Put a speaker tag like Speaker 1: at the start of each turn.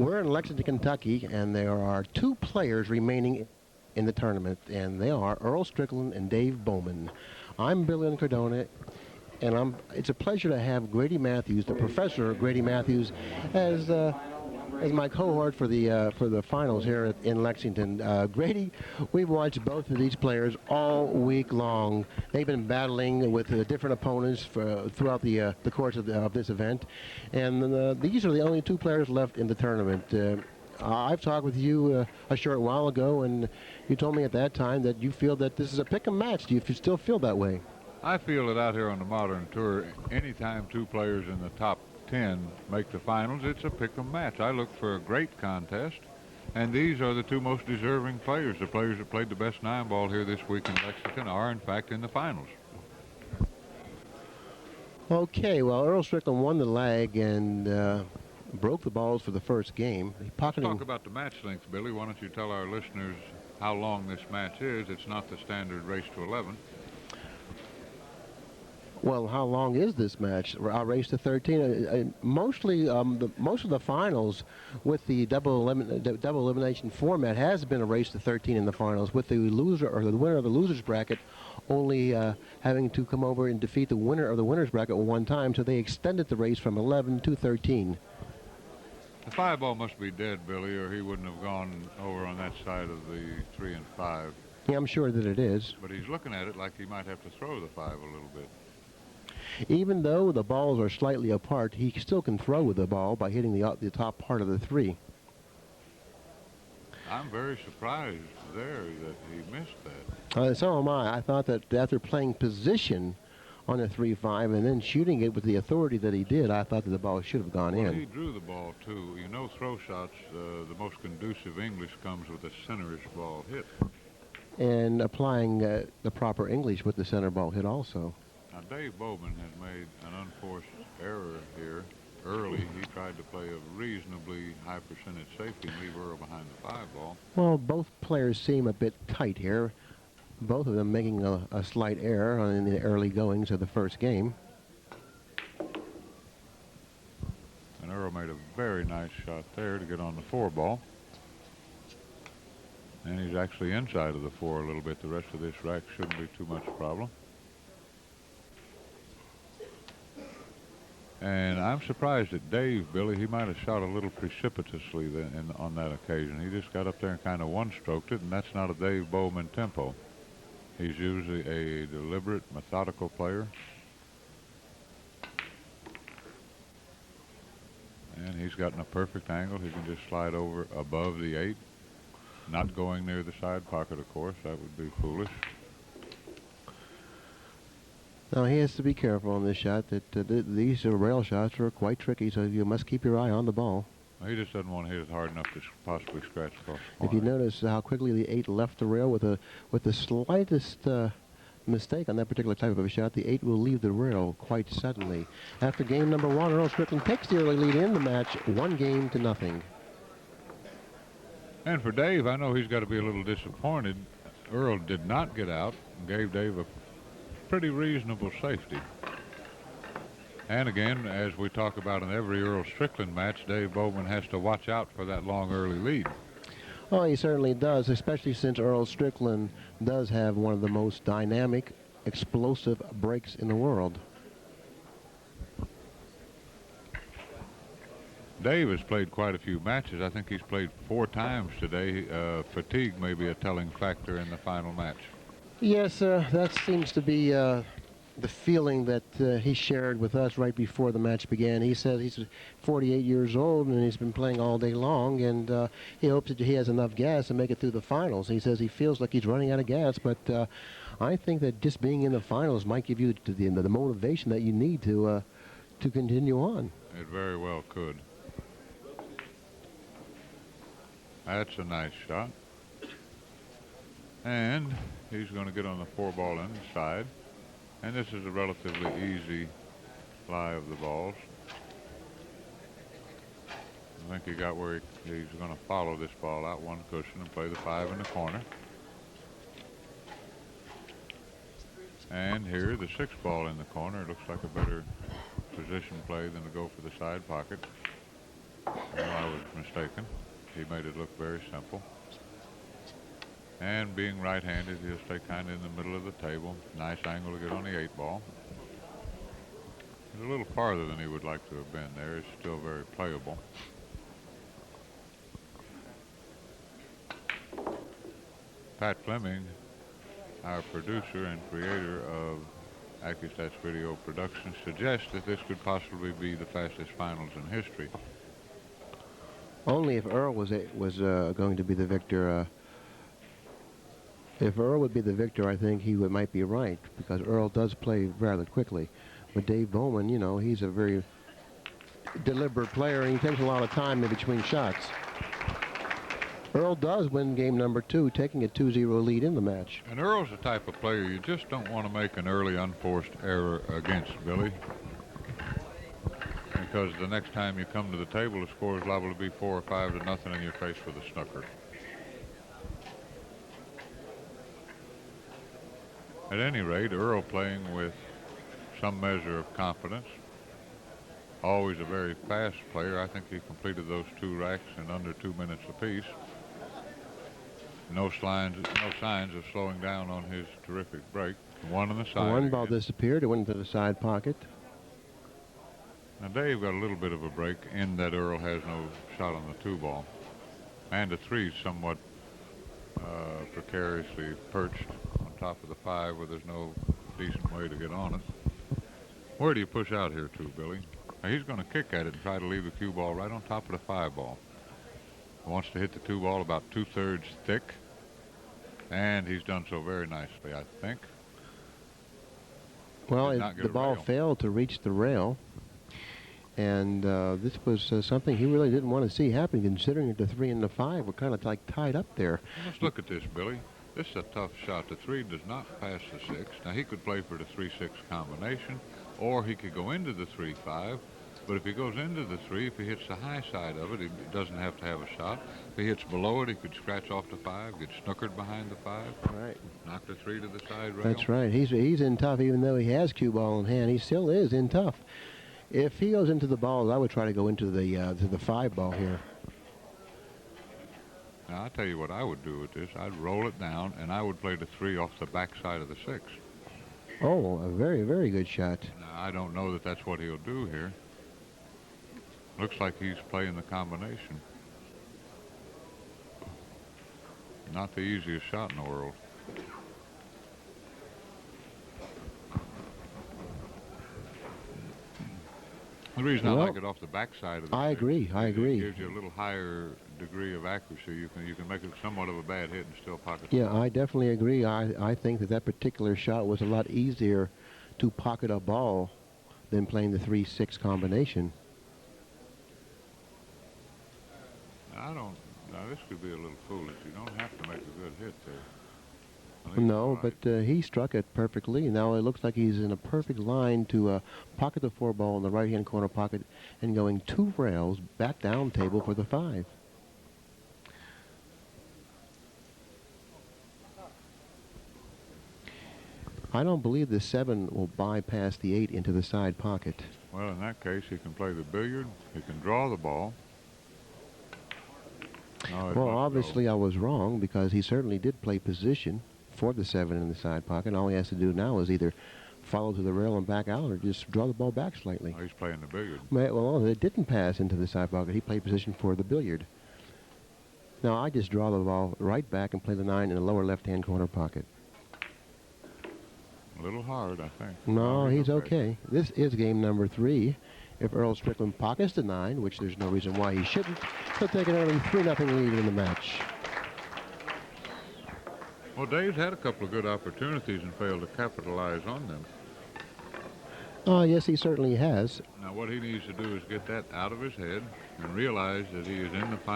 Speaker 1: We're in Lexington, Kentucky, and there are two players remaining in the tournament, and they are Earl Strickland and Dave Bollman. I'm Billy Cardona, and it's a pleasure to have Grady Matthews, the professor Grady Matthews, as my cohort for the finals here in Lexington. Grady, we've watched both of these players all week long. They've been battling with different opponents throughout the course of this event, and these are the only two players left in the tournament. I've talked with you a short while ago, and you told me at that time that you feel that this is a pick-em match. Do you still feel that way?
Speaker 2: I feel that out here on the Modern Tour, anytime two players in the top 10 make the finals, it's a pick-em match. I look for a great contest, and these are the two most deserving players. The players that played the best 9-ball here this week in Lexington are, in fact, in the finals.
Speaker 1: Okay, well, Earl Strickland won the lag and broke the balls for the first game.
Speaker 2: Let's talk about the match length, Billy. Why don't you tell our listeners how long this match is? It's not the standard race to 11.
Speaker 1: Well, how long is this match? Our race to 13. Most of the finals with the double elimination format has been a race to 13 in the finals, with the loser or the winner of the losers bracket only having to come over and defeat the winner of the winners bracket one time. So they extended the race from 11 to 13.
Speaker 2: The 5-ball must be dead, Billy, or he wouldn't have gone over on that side of the 3 and 5.
Speaker 1: Yeah, I'm sure that it is.
Speaker 2: But he's looking at it like he might have to throw the 5 a little bit.
Speaker 1: Even though the balls are slightly apart, he still can throw with the ball by hitting the top part of the 3.
Speaker 2: I'm very surprised there that he missed that.
Speaker 1: So am I. I thought that after playing position on a 3-5 and then shooting it with the authority that he did, I thought that the ball should have gone in.
Speaker 2: He drew the ball, too. You know, throw shots, the most conducive English comes with a centerish ball hit.
Speaker 1: And applying the proper English with the center ball hit also.
Speaker 2: Now, Dave Bollman has made an unforced error here. Early, he tried to play a reasonably high percentage safety and leave Earl behind the 5-ball.
Speaker 1: Well, both players seem a bit tight here. Both of them making a slight error in the early goings of the first game.
Speaker 2: And Earl made a very nice shot there to get on the 4-ball. And he's actually inside of the 4 a little bit. The rest of this rack shouldn't be too much problem. And I'm surprised at Dave, Billy. He might have shot a little precipitously on that occasion. He just got up there and kind of one-stroked it, and that's not a Dave Bollman tempo. He's usually a deliberate, methodical player. And he's gotten a perfect angle. He can just slide over above the 8. Not going near the side pocket, of course. That would be foolish.
Speaker 1: Now, he has to be careful on this shot. These rail shots are quite tricky, so you must keep your eye on the ball.
Speaker 2: He just doesn't want to hit it hard enough to possibly scratch across the
Speaker 1: corner. If you notice how quickly the 8 left the rail with the slightest mistake on that particular type of a shot, the 8 will leave the rail quite suddenly. After game number 1, Earl Strickland takes the early lead in the match, 1-0.
Speaker 2: And for Dave, I know he's got to be a little disappointed. Earl did not get out and gave Dave a pretty reasonable safety. And again, as we talk about in every Earl Strickland match, Dave Bollman has to watch out for that long early lead.
Speaker 1: Oh, he certainly does, especially since Earl Strickland does have one of the most dynamic, explosive breaks in the world.
Speaker 2: Dave has played quite a few matches. I think he's played 4 times today. Fatigue may be a telling factor in the final match.
Speaker 1: Yes, that seems to be the feeling that he shared with us right before the match began. He said he's 48 years old and he's been playing all day long, and he hopes that he has enough gas to make it through the finals. He says he feels like he's running out of gas, but I think that just being in the finals might give you the motivation that you need to continue on.
Speaker 2: It very well could. That's a nice shot. And he's going to get on the 4-ball inside. And this is a relatively easy fly of the balls. I think he got where he's going to follow this ball out one cushion and play the 5 in the corner. And here, the 6-ball in the corner. It looks like a better position play than to go for the side pocket. No, I was mistaken. He made it look very simple. And being right-handed, he'll stay kind of in the middle of the table. Nice angle to get on the 8-ball. He's a little farther than he would like to have been there. It's still very playable. Pat Fleming, our producer and creator of AccuStats Video Production, suggests that this could possibly be the fastest finals in history.
Speaker 1: Only if Earl was going to be the victor. If Earl would be the victor, I think he might be right, because Earl does play rather quickly. But Dave Bollman, you know, he's a very deliberate player, and he takes a lot of time in between shots. Earl does win game number 2, taking a 2-0 lead in the match.
Speaker 2: And Earl's the type of player you just don't want to make an early unforced error against, Billy. Because the next time you come to the table, the score is liable to be 4 or 5 to nothing, and you're faced with a snooker. At any rate, Earl playing with some measure of confidence. Always a very fast player. I think he completed those 2 racks in under 2 minutes apiece. No signs of slowing down on his terrific break. One on the side.
Speaker 1: One ball disappeared. It went into the side pocket.
Speaker 2: Now Dave got a little bit of a break in that Earl has no shot on the 2-ball. And the 3 somewhat precariously perched on top of the 5 where there's no decent way to get on it. Where do you push out here to, Billy? Now he's going to kick at it and try to leave the cue ball right on top of the 5-ball. Wants to hit the 2-ball about 2/3 thick. And he's done so very nicely, I think.
Speaker 1: Well, the ball failed to reach the rail. And this was something he really didn't want to see happen, considering that the 3 and the 5 were kind of like tied up there.
Speaker 2: Let's look at this, Billy. This is a tough shot. The 3 does not pass the 6. Now, he could play for the 3-6 combination, or he could go into the 3-5. But if he goes into the 3, if he hits the high side of it, he doesn't have to have a shot. If he hits below it, he could scratch off the 5, get snookered behind the 5.
Speaker 1: Right.
Speaker 2: Knock the 3 to the side rail.
Speaker 1: That's right. He's in tough, even though he has cue ball in hand. He still is in tough. If he goes into the balls, I would try to go into the to the 5-ball here.
Speaker 2: Now, I'll tell you what I would do with this. I'd roll it down, and I would play the 3 off the back side of the 6.
Speaker 1: Oh, a very, very good shot.
Speaker 2: Now, I don't know that that's what he'll do here. Looks like he's playing the combination. Not the easiest shot in the world. The reason I like it off the backside of the
Speaker 1: I agree.
Speaker 2: It gives you a little higher degree of accuracy. You can make it somewhat of a bad hit and still pocket.
Speaker 1: Yeah, I definitely agree. I think that particular shot was a lot easier to pocket a ball than playing the 3-6 combination.
Speaker 2: Now this could be a little foolish. You don't have to make a good hit there.
Speaker 1: No, but he struck it perfectly. Now it looks like he's in a perfect line to pocket the 4-ball in the right-hand corner pocket and going 2 rails back down table for the 5. I don't believe the 7 will bypass the 8 into the side pocket.
Speaker 2: Well, in that case, he can play the billiard. He can draw the ball.
Speaker 1: Well, obviously I was wrong, because he certainly did play position for the 7 in the side pocket. All he has to do now is either follow to the rail and back out, or just draw the ball back slightly.
Speaker 2: Oh, he's playing the billiard.
Speaker 1: Well, it didn't pass into the side pocket. He played position for the billiard. Now I just draw the ball right back and play the 9 in the lower left-hand corner pocket.
Speaker 2: A little hard, I think.
Speaker 1: No, he's okay. This is game number 3. If Earl Strickland pockets the 9, which there's no reason why he shouldn't, he'll take an early 3-0 lead in the match.
Speaker 2: Well, Dave's had a couple of good opportunities and failed to capitalize on them.
Speaker 1: Yes, he certainly has.
Speaker 2: Now, what he needs to do is get that out of his head and realize that he is in the final.